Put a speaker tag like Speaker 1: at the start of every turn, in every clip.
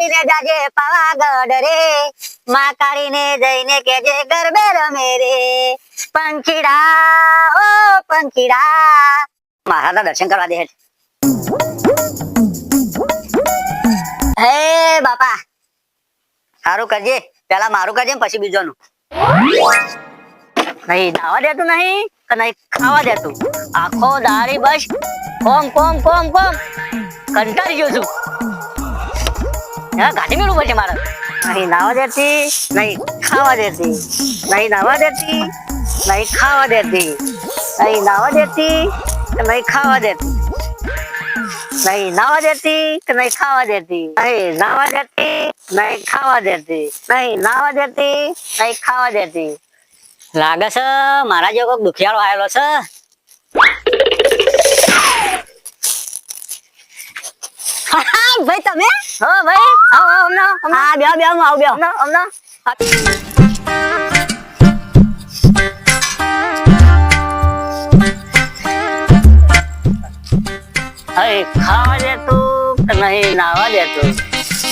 Speaker 1: ઉડીને જાજે પાવાગઢ રે, માં કાળીને જઈને કેજે ગરબે રમે રે, પંખીડા ઓ પંખીડા. મહારાજના દર્શન કરવા દે. હે બાપા સારું કરજે, પેલા મારું કરજે પછી બીજોનું. નહીં નાવા દેતું નહીં કે નહીં ખાવા દેતું, આખો દારી બસ કોમ કોમ કોમ કોમ કંટાળી ગયો છું. ગાડી મેળવું પડશે મારે. નહીં નાવા દેતી, નહીં ખાવા દેતી, નહીં નાવા દેતી, નહીં ખાવા દેતી, નહીં નાવા દેતી કે નહીં ખાવા દેતી, નહીં નાવા દેતી કે નહીં ખાવા દેતી, નહીં નાવા દેતી, નહીં ખાવા દેતી, નહીં નાવા દેતી, નહીં ખાવા દેતી. લાગે છે મારા જેવો કોઈક દુખિયાળો આવેલો છે. ભાઈ તમે? હો ભાઈ આવો હમણાં. હા બે બે આવો બે હમણાં. હે ખાવા દેતું કે નહીં નાવા દેતું,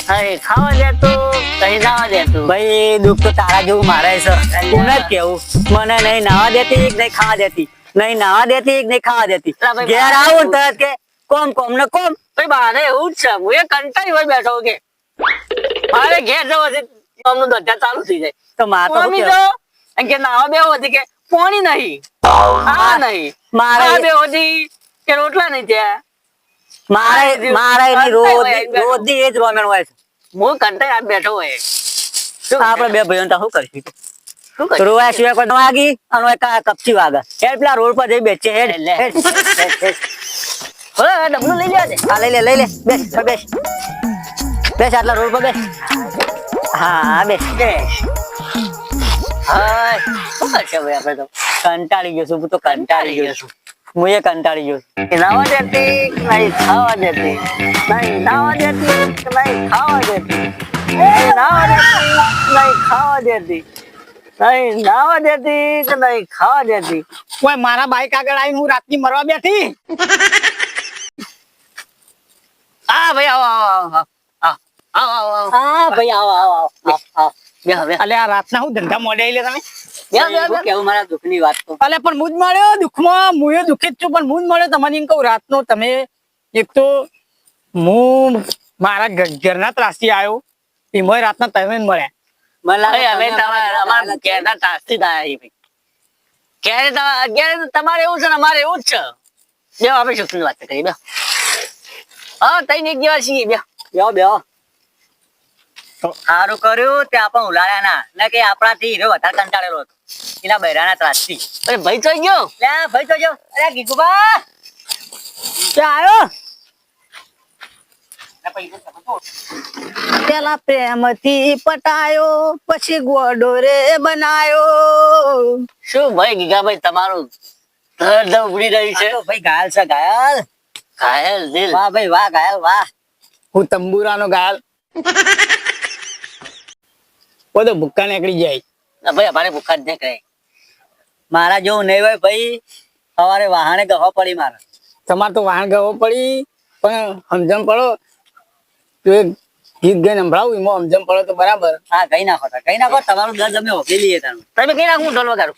Speaker 1: હે ખાવા દેતું નહીં નાવા દેતું.
Speaker 2: ભાઈ દુઃખ તો તારા જેવું મારે છે. હું જ કેવું, મને નહીં નાવા દેતી નહીં ખાવા દેતી, નહીં નાવા દેતી નહીં ખાવા દેતી. ઘેર આવું તરત કે કોમ કોમ ને કોમ.
Speaker 1: ભાઈ મારે એવું જ છે, હું એ કંટાળી હોય બેઠો કે મારે ઘેર જવો છે, અમનું ધંધા ચાલુ થઈ જાય
Speaker 2: તો મારે તો
Speaker 1: મમ્મી તો કે નાવા બેવો હતી કે પાણી નહીં, આ નહીં
Speaker 2: મારે
Speaker 1: બેવો હતી કે રોટલા નહીં ત્યાં.
Speaker 2: મારે મારે એની રોજ ની એ જ રોમેણ હોય છે.
Speaker 1: હું કંટાળી આ બેઠો હોય.
Speaker 2: આપડે બે ભાઈઓ શું કરીશું?
Speaker 1: શું કરે
Speaker 2: રોયા સિવાય કોઈ વાગી અને કપચી વાગે. હેડ પેલા રોડ પર જઈ બેસે. હેડ
Speaker 1: હવે ડબલું લઈ લે.
Speaker 2: હા લઈ લે બેસ બેસ બેસ આટલા રોડ પર બેસ. હા બેસ બેસ.
Speaker 1: હા શું કરશે ભાઈ આપણે તો
Speaker 2: કંટાળી ગયો છું, હું તો કંટાળી ગયો છું. હું એ કંટાળી ગયો છું.
Speaker 1: નાવા દેતી નહીં ખાવા દેતી, નહીં નાવા દેતી નહીં ખાવા દેતી, નહીં નાવા દેતી નહીં ખાવા દેતી, નહીં નાવા દેતી કે નહીં ખાવા દેતી.
Speaker 3: કોઈ મારા બાઈક આગળ આવીને હું રાતની મરવા બેઠી.
Speaker 1: હા ભાઈ આવો આવો આવો આવો આવો.
Speaker 2: હા ભાઈ આવો આવો આવો.
Speaker 1: બે હવે
Speaker 3: અલે આ રાતના હું ધંધા મોડે આઈ લે તમે.
Speaker 2: શું કેવું મારા દુઃખની વાત તો.
Speaker 3: અલે પણ મુજ મળ્યો દુઃખમાં, હું એ દુઃખી જ છું પણ મુજ મળ્યો તમને એમ કહું. રાતનો તમે એક તો હું મારા ઘરના ત્રાસથી આવ્યો, એમાં રાતના તમે જ મળ્યા.
Speaker 2: મને લાગે
Speaker 1: હવે
Speaker 2: તમે
Speaker 1: અમારા કેના તાસથી થાય ભાઈ. ક્યારે તમારે એવું છે ને અમારે એવું જ છે. બે આપણે સુખની વાત કરી બે. હા તઈ એક જેવા છીએ બે.
Speaker 2: બેહો બેહો. સારું કર્યું તે આપણે ઉલાડ્યા ના કે આપણાથી હીરો વધારે કંટાળેલો હતો એના બૈરાના ત્રાસથી.
Speaker 1: અરે ભાઈ ચોઈ ગયો.
Speaker 2: લે ભાઈ તો જો. અરે ગીગુબા
Speaker 3: આવ્યો
Speaker 2: પેલા પ્રેમથી પટાયો પછી ગોડો રે બનાયો.
Speaker 1: શું ભાઈ ગીગાભાઈ તમારું ધડ ઉભરી રહી છે.
Speaker 2: ભાઈ ઘાયલ છે ઘાયલ.
Speaker 1: ઘાયલ દિલ.
Speaker 2: વાહ ભાઈ વાહ ઘાયલ વાહ.
Speaker 3: હું તંબુરાનો ગાયલ. બધો ભૂક્કા નીકળી જાય.
Speaker 1: ભાઈ અમારે ભૂખા જ નહીં કરે.
Speaker 2: મારા જેવું નહીં હોય ભાઈ. સવારે વાહણે ગહો પડી મારે.
Speaker 3: તમારે તો વાહન ગવો પડી પણ સમજણ પડો તો એક ગીત ગાઈને સંભળાવું એમાં સમજણ પડો તો બરાબર.
Speaker 2: હા કઈ નાખો કઈ નાખો. તમારું દર્દ અમે હોકી લઈએ તારું.
Speaker 1: તમે કઈ નાખું ઢોલ વગાડું.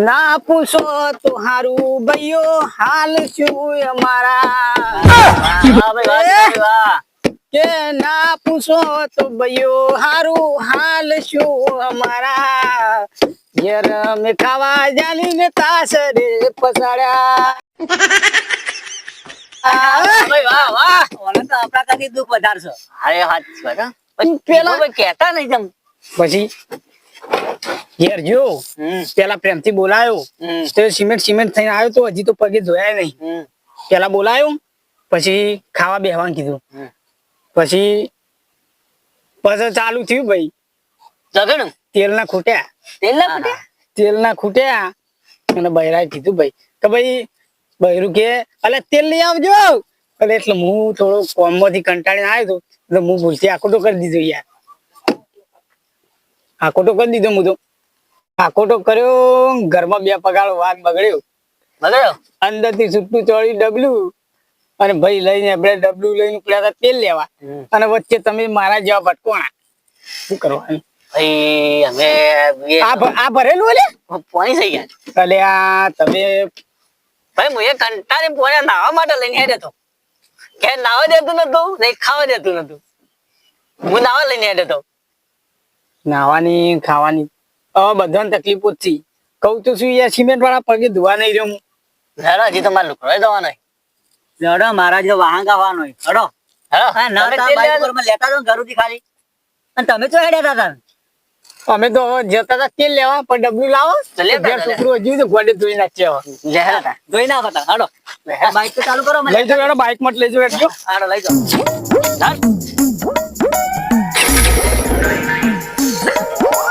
Speaker 3: ના પૂછો તો હારું ભાઈઓ હાલ શું અમારા.
Speaker 1: હા ભાઈ વાહ.
Speaker 3: કે ના પૂછો તો ભાઈઓ હારું હાલ શું અમારા. ઘેર અમે ખાવા જાલીને તાસરે પસાડ્યા.
Speaker 1: ભાઈ વાહ વાહ.
Speaker 2: મને તો આપણા કાથી દુઃખ વધારે છે.
Speaker 1: અરે હાથ છે.
Speaker 3: પેલા
Speaker 1: ભાઈ કહેતા નહીં તેમ.
Speaker 3: પછી ઘેર જો પેલા પ્રેમથી બોલાયો તો સિમેન્ટ થઈને આવ્યો તો હજી તો પગે જોયા નહીં. પેલા બોલાયો પછી ખાવા બેહવાનું કીધું. પછી ચાલુ થયું ભાઈ.
Speaker 1: જગણ
Speaker 3: તેલના ખૂટ્યા. તેલના ખૂટ્યા અને બૈરાએ કીધું ભાઈ કે ભાઈ બૈરું કે અલે તેલ લઈ આવજો. એટલે હું થોડો કોમમાંથી કંટાળીને આવ્યો હતો એટલે હું ભૂલથી આખોટો કરી દીધો યાર. આખોટો કરી દીધો હું તો. આખોટો કર્યો ઘરમાં બે પગાળો વાઘ બગડ્યો.
Speaker 1: બગડ્યો
Speaker 3: અંદર થી છૂટું ચોળી ડબલું અને ભાઈ લઈને આપણે ડબલું લઈને ઉપડ્યા હતા તેલ લેવા અને વચ્ચે તમે મારા જેવા ભટકોણા શું કરવાનું
Speaker 2: ભાઈ અમે
Speaker 3: આ ભરેલું લે
Speaker 2: પોણી થઈ ગયા
Speaker 3: અલે આ તમે
Speaker 2: ભાઈ હું એ કંટાળી પોણે નાવા માટે લઈને હેડે તો કે નાવા દેતું નતું નહીં ખાવા દેતું નતું હું નાવા લઈને હેડે તો
Speaker 3: નાવાની ખાવાની હવે બધાને તકલીફો જ છે કહું તો શું યાર સિમેન્ટ વાળા પગે ધોવા નહીં રહ્યો હું
Speaker 2: હેડો હજી તમારે લુકડાઈ જવાનો
Speaker 4: લડો મારા જો વાહન ગાવાનો હડો હા નડતા બાઈક પર લેતા તો ઘરુથી ખાલી અને તમે તો હેડ્યા હતા
Speaker 3: અમે તો હવે જતા હતા તેલ લેવા પણ ડબલું લાવો
Speaker 2: તો લેતા
Speaker 3: ઘેર છોકરું હજી તો ગોડે ધોઈ નાખ્યા
Speaker 2: લે હેડો
Speaker 4: જોઈ ના હતા હડો બાઈક તો ચાલુ કરો
Speaker 3: લઈ જાઓ બાઈક માં લઈ જાઓ એટલો
Speaker 2: હાડો લઈ જાઓ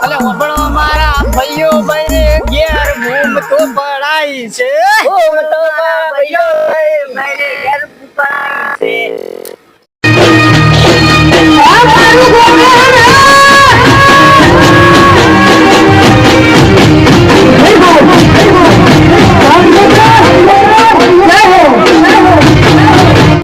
Speaker 3: અલે વપડો મારા ભાઈઓ ભાઈ ઘેર ભૂમ તો પડાઈ છે
Speaker 2: ઓ તો ભાઈઓ ભાઈ ઘેર